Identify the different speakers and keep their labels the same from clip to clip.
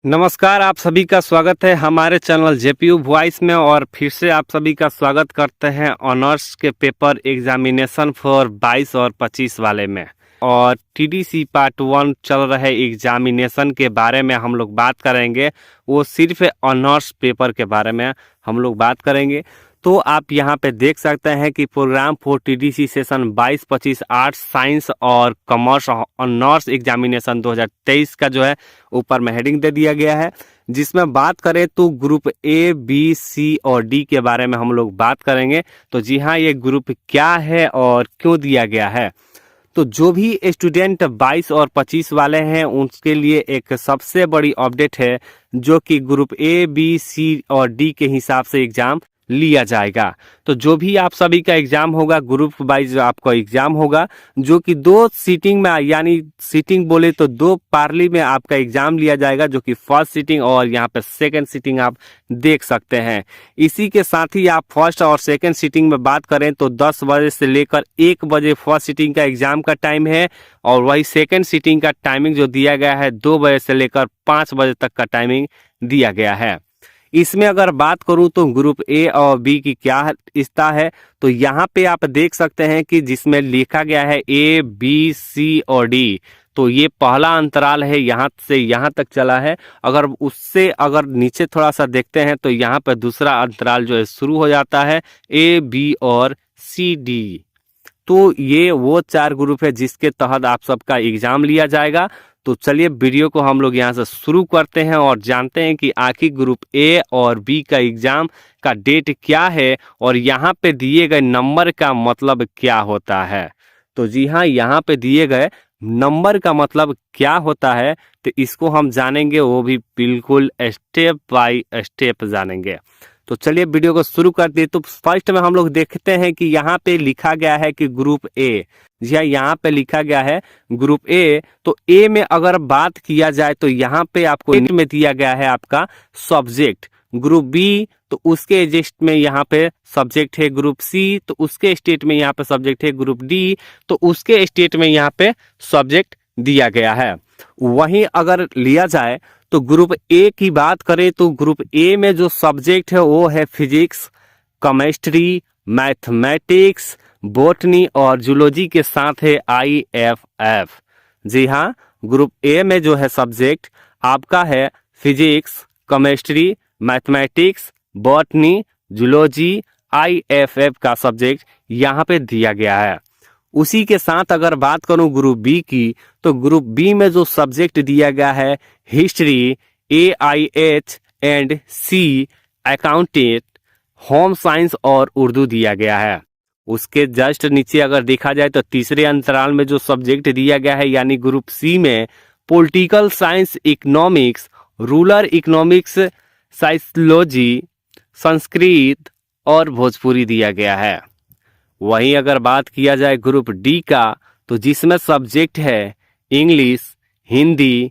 Speaker 1: नमस्कार, आप सभी का स्वागत है हमारे चैनल जेपीयू वॉइस में। और फिर से आप सभी का स्वागत करते हैं ऑनर्स के पेपर एग्जामिनेशन फॉर 22 और 25 वाले में। और टीडीसी पार्ट 1 चल रहे एग्जामिनेशन के बारे में हम लोग बात करेंगे। वो सिर्फ ऑनर्स पेपर के बारे में हम लोग बात करेंगे। तो आप यहाँ पे देख सकते हैं कि programme for TDC session 22-25 arts science और कॉमर्स ऑनर्स एग्जामिनेशन 2023 का जो है ऊपर में हेडिंग दे दिया गया है, जिसमें बात करें तो ग्रुप ए, बी, सी और डी के बारे में हम लोग बात करेंगे। तो जी हाँ, ये ग्रुप क्या है और क्यों दिया गया है। तो जो भी स्टूडेंट 22 और 25 वाले हैं उनके लिए एक सबसे बड़ी अपडेट है, जो कि ग्रुप ए, बी, सी और डी के हिसाब से एग्जाम लिया जाएगा। तो जो भी आप सभी का एग्जाम होगा, ग्रुप वाइज आपका एग्जाम होगा, जो कि 2 सीटिंग में, यानी सीटिंग बोले तो 2 पार्ली में आपका एग्जाम लिया जाएगा, जो कि फर्स्ट सीटिंग और यहाँ पे सेकंड सीटिंग आप देख सकते हैं। इसी के साथ ही आप फर्स्ट और सेकंड सीटिंग में बात करें तो 10 बजे से लेकर 1 बजे फर्स्ट सीटिंग का एग्जाम का टाइम है, और वही सेकंड सीटिंग का टाइमिंग जो दिया गया है 2 बजे से लेकर 5 बजे तक का टाइमिंग दिया गया है। इसमें अगर बात करूं तो ग्रुप ए और बी की क्या हिस्सा है, तो यहाँ पे आप देख सकते हैं कि जिसमें लिखा गया है ए, बी, सी और डी। तो ये पहला अंतराल है, यहाँ से यहाँ तक चला है। अगर नीचे थोड़ा सा देखते हैं तो यहाँ पर दूसरा अंतराल जो है शुरू हो जाता है ए, बी और सी, डी। तो ये वो 4 ग्रुप है जिसके तहत आप सबका एग्जाम लिया जाएगा। तो चलिए वीडियो को हम लोग यहाँ से शुरू करते हैं और जानते हैं कि आखिर ग्रुप ए और बी का एग्जाम का डेट क्या है और यहाँ पे दिए गए नंबर का मतलब क्या होता है। तो जी हाँ, यहाँ पे दिए गए नंबर का मतलब क्या होता है तो इसको हम जानेंगे, वो भी बिल्कुल स्टेप बाय स्टेप जानेंगे। तो चलिए वीडियो को शुरू कर दिए। तो फर्स्ट में हम लोग देखते हैं कि यहाँ पे लिखा गया है कि ग्रुप ए, जी हाँ, यहाँ पे लिखा गया है ग्रुप ए। तो ए में अगर बात किया जाए तो यहाँ पे आपको नीट में दिया गया है आपका सब्जेक्ट। ग्रुप बी तो उसके स्टेट में यहाँ पे सब्जेक्ट है ग्रुप सी, तो उसके स्टेट में यहाँ पे सब्जेक्ट है ग्रुप डी, तो उसके स्टेट में यहाँ पे सब्जेक्ट दिया गया है। वहीं अगर लिया जाए तो ग्रुप ए की बात करें तो ग्रुप ए में जो सब्जेक्ट है वो है फिजिक्स, केमिस्ट्री, मैथमेटिक्स, बॉटनी और जूलॉजी के साथ है IFF। जी हाँ, ग्रुप ए में जो है सब्जेक्ट आपका है physics, chemistry, mathematics, botany, zoology, IFF का सब्जेक्ट यहाँ पे दिया गया है। उसी के साथ अगर बात करूं ग्रुप बी की, तो ग्रुप बी में जो सब्जेक्ट दिया गया है history, AIH and C, accountant, home science और उर्दू दिया गया है। उसके जस्ट नीचे अगर देखा जाए तो तीसरे अंतराल में जो सब्जेक्ट दिया गया है यानी ग्रुप सी में political science, economics, rural economics, psychology, Sanskrit और भोजपुरी दिया गया है। वहीं अगर बात किया जाए ग्रुप डी का, तो जिसमें सब्जेक्ट है English, Hindi,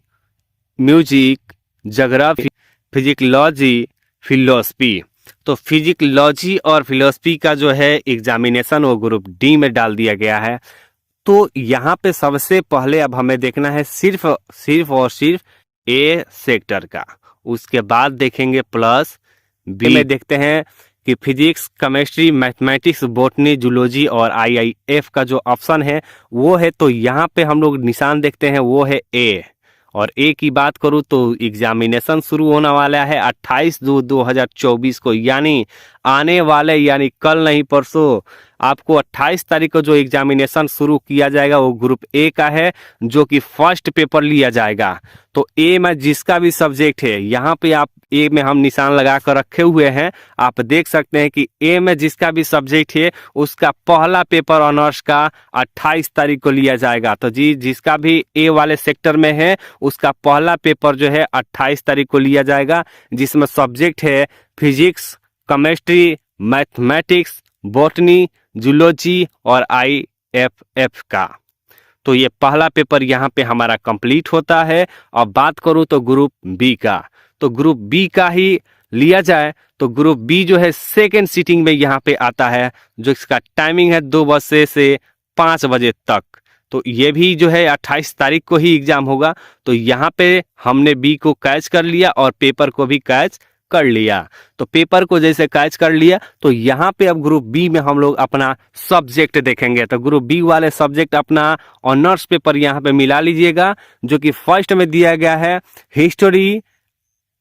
Speaker 1: music, geography, psychology, philosophy. तो फिजिकोलॉजी और फिलोसफी का जो है एग्जामिनेशन वो ग्रुप डी में डाल दिया गया है। तो यहाँ पे सबसे पहले अब हमें देखना है सिर्फ और सिर्फ ए सेक्टर का। उसके बाद देखेंगे प्लस बी में देखते हैं कि physics, chemistry, mathematics, botany, zoology और IIF का जो ऑप्शन है वो है। तो यहाँ पे हम लोग निशान देखते हैं वो है ए। और ए की बात करूँ तो एग्जामिनेशन शुरू होने वाला है 28/2/2024 को, यानी आने वाले, यानी कल नहीं परसों आपको 28 तारीख को जो एग्जामिनेशन शुरू किया जाएगा वो ग्रुप ए का है, जो कि फर्स्ट पेपर लिया जाएगा। तो ए में जिसका भी सब्जेक्ट है, यहाँ पे आप ए में हम निशान लगा कर रखे हुए हैं, आप देख सकते हैं कि ए में जिसका भी सब्जेक्ट है उसका पहला पेपर ऑनर्स का 28 तारीख को लिया जाएगा। तो जी जिसका भी ए वाले सेक्टर में है उसका पहला पेपर जो है 28 तारीख को लिया जाएगा, जिसमें सब्जेक्ट है physics, chemistry, mathematics, botany, zoology और IFF का। तो ये पहला पेपर यहाँ पे हमारा कंप्लीट होता है। अब बात करूँ तो ग्रुप बी का, तो ग्रुप बी का ही लिया जाए तो ग्रुप बी जो है सेकेंड सीटिंग में यहाँ पे आता है, जो इसका टाइमिंग है 2 बजे से 5 बजे तक। तो ये भी जो है 28 तारीख को ही एग्जाम होगा। तो यहाँ पे हमने बी को कैच कर लिया और पेपर को भी कैच कर लिया। तो पेपर को जैसे कैच कर लिया तो यहाँ पे अब ग्रुप बी में हम लोग अपना सब्जेक्ट देखेंगे। तो ग्रुप बी वाले सब्जेक्ट अपना ऑनर्स पेपर यहाँ पे मिला लीजिएगा, जो कि फर्स्ट में दिया गया है history,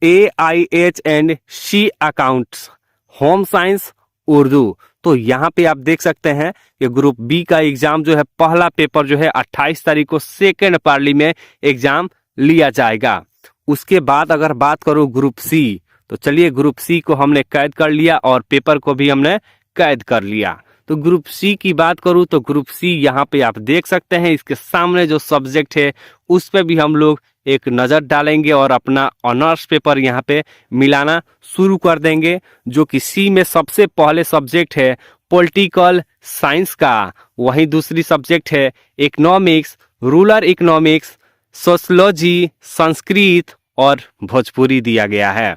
Speaker 1: AIH and C accounts, home science, Urdu. तो यहाँ पे आप देख सकते हैं कि ग्रुप बी का एग्जाम जो है पहला पेपर जो है 28 तारीख को सेकेंड पार्ली में एग्जाम लिया जाएगा। उसके बाद अगर बात करूं ग्रुप सी, तो चलिए ग्रुप सी को हमने कैद कर लिया और पेपर को भी हमने कैद कर लिया। तो ग्रुप सी की बात करूं तो ग्रुप सी यहाँ पे आप देख सकते हैं, इसके सामने जो सब्जेक्ट है उस पे भी हम लोग एक नज़र डालेंगे और अपना ऑनर्स पेपर यहाँ पे मिलाना शुरू कर देंगे। जो कि सी में सबसे पहले सब्जेक्ट है पॉलिटिकल साइंस का, वहीं दूसरी सब्जेक्ट है economics, rural economics, sociology, Sanskrit और भोजपुरी दिया गया है।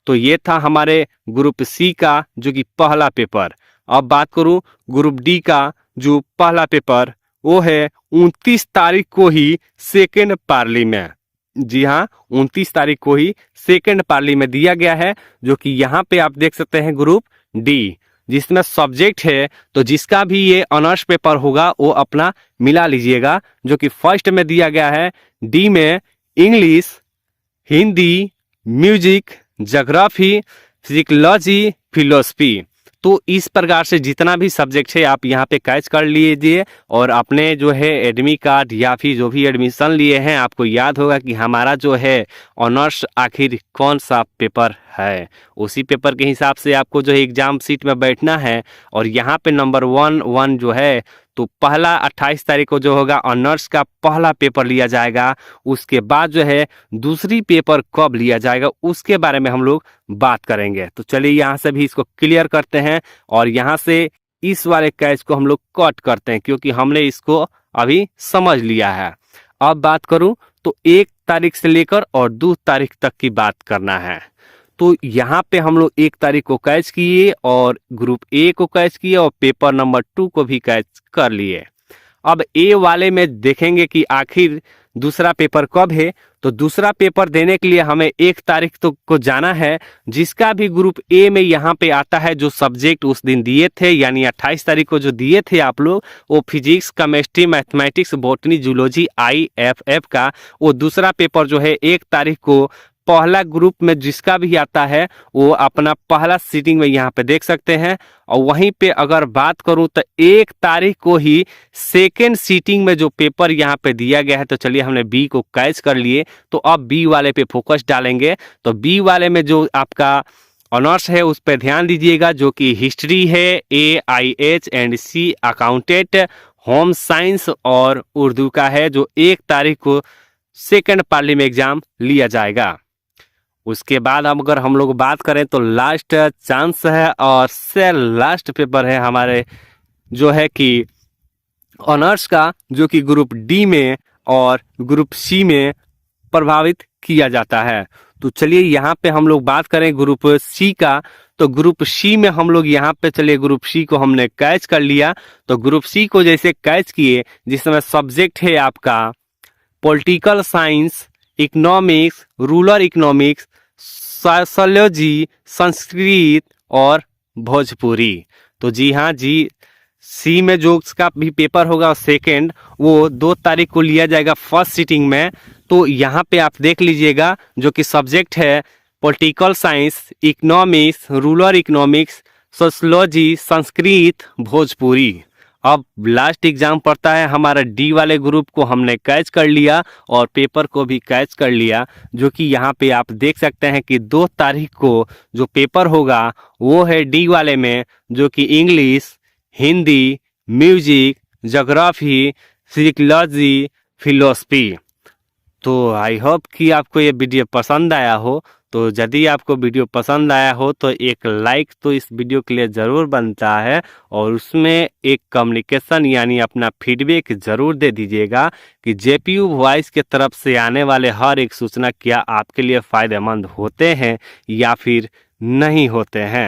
Speaker 1: तो ये था हमारे ग्रुप सी का जो कि पहला पेपर। अब बात करूं ग्रुप डी का, जो पहला पेपर वो है 29 तारीख को ही सेकेंड पार्ली में। जी हाँ, 29 तारीख को ही सेकेंड पार्ली में दिया गया है, जो कि यहाँ पे आप देख सकते हैं ग्रुप डी, जिसमें सब्जेक्ट है। तो जिसका भी ये ऑनर्स पेपर होगा वो अपना मिला लीजिएगा। जो कि फर्स्ट में दिया गया है डी में English, Hindi, music, geography, psychology, philosophy. तो इस प्रकार से जितना भी सब्जेक्ट है आप यहाँ पे कैच कर लीजिए और अपने जो है एडमी कार्ड या फिर जो भी एडमिशन लिए हैं आपको याद होगा कि हमारा जो है ऑनर्स आखिर कौन सा पेपर है। उसी पेपर के हिसाब से आपको जो है एग्जाम सीट में बैठना है। और यहाँ पे नंबर 1 जो है, तो पहला 28 तारीख को जो होगा ऑनर्स का पहला पेपर लिया जाएगा। उसके बाद जो है दूसरी पेपर कब लिया जाएगा उसके बारे में हम लोग बात करेंगे। तो चलिए यहाँ से भी इसको क्लियर करते हैं और यहाँ से इस वाले कैच को हम लोग कट करते हैं, क्योंकि हमने इसको अभी समझ लिया है। अब बात करूं तो 1 तारीख से लेकर और 2 तारीख तक की बात करना है। तो यहाँ पे हम लोग 1 तारीख को कैच किए और ग्रुप ए को कैच किए और पेपर नंबर 2 को भी कैच कर लिए। अब ए वाले में देखेंगे कि आखिर दूसरा पेपर कब है। तो दूसरा पेपर देने के लिए हमें 1 तारीख तो को जाना है। जिसका भी ग्रुप ए में यहाँ पे आता है जो सब्जेक्ट उस दिन दिए थे, यानी 28 तारीख को जो दिए थे आप लोग, वो physics, chemistry, mathematics, botany, zoology, IFF का वो दूसरा पेपर जो है 1 तारीख को पहला ग्रुप में जिसका भी आता है वो अपना पहला सीटिंग में यहाँ पे देख सकते हैं। और वहीं पे अगर बात करूं तो 1 तारीख को ही सेकेंड सीटिंग में जो पेपर यहाँ पे दिया गया है। तो चलिए हमने बी को कैच कर लिए, तो अब बी वाले पे फोकस डालेंगे। तो बी वाले में जो आपका ऑनर्स है उस पर ध्यान दीजिएगा, जो कि हिस्ट्री है, AIH and C accountant, home science और उर्दू का है, जो 1 तारीख को सेकेंड पार्ली में एग्जाम लिया जाएगा। उसके बाद अगर हम लोग बात करें तो लास्ट चांस है और से लास्ट पेपर है हमारे जो है कि ऑनर्स का, जो कि ग्रुप डी में और ग्रुप सी में प्रभावित किया जाता है। तो चलिए यहाँ पे हम लोग बात करें ग्रुप सी का। तो ग्रुप सी में हम लोग यहाँ पे चलिए ग्रुप सी को हमने कैच कर लिया। तो ग्रुप सी को जैसे कैच किए, जिसमें सब्जेक्ट है आपका political science, economics, rural economics, sociology, Sanskrit और भोजपुरी। तो जी हाँ जी, सी में जो उसका भी पेपर होगा सेकेंड, वो 2 तारीख को लिया जाएगा फर्स्ट सीटिंग में। तो यहाँ पे आप देख लीजिएगा जो कि सब्जेक्ट है political science, economics, rural economics, sociology, Sanskrit, Bhojpuri. अब लास्ट एग्जाम पड़ता है हमारा डी वाले ग्रुप को हमने कैच कर लिया और पेपर को भी कैच कर लिया, जो कि यहाँ पे आप देख सकते हैं कि 2 तारीख को जो पेपर होगा वो है डी वाले में, जो कि English, Hindi, music, geography, psychology, philosophy. तो आई होप कि आपको ये वीडियो पसंद आया हो। तो यदि आपको वीडियो पसंद आया हो तो एक लाइक तो इस वीडियो के लिए ज़रूर बनता है और उसमें एक कम्युनिकेशन यानी अपना फीडबैक ज़रूर दे दीजिएगा कि JPU वॉइस के तरफ से आने वाले हर एक सूचना क्या आपके लिए फ़ायदेमंद होते हैं या फिर नहीं होते हैं।